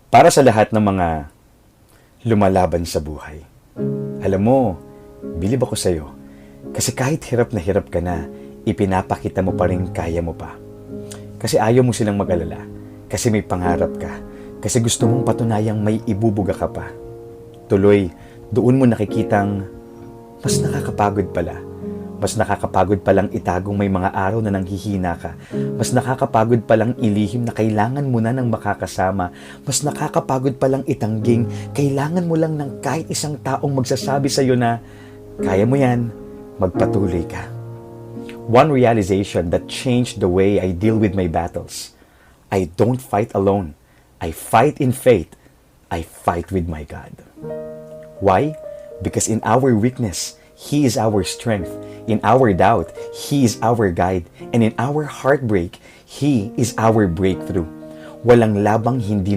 Para sa lahat ng mga lumalaban sa buhay. Alam mo, bilib ako sa'yo. Kasi kahit hirap na hirap ka na, ipinapakita mo pa rin kaya mo pa. Kasi ayaw mo silang mag-alala. Kasi may pangarap ka. Kasi gusto mong patunayang may ibubuga ka pa. Tuloy, doon mo nakikitang mas nakakapagod pala. Mas nakakapagod palang itagong may mga araw na nanghihina ka. Mas nakakapagod palang ilihim na kailangan mo na ng makakasama. Mas nakakapagod palang itangging kailangan mo lang ng kahit isang taong magsasabi sa'yo na kaya mo yan, magpatuloy ka. One realization that changed the way I deal with my battles. I don't fight alone. I fight in faith. I fight with my God. Why? Because in our weakness, He is our strength. In our doubt, He is our guide. And in our heartbreak, He is our breakthrough. Walang labang hindi na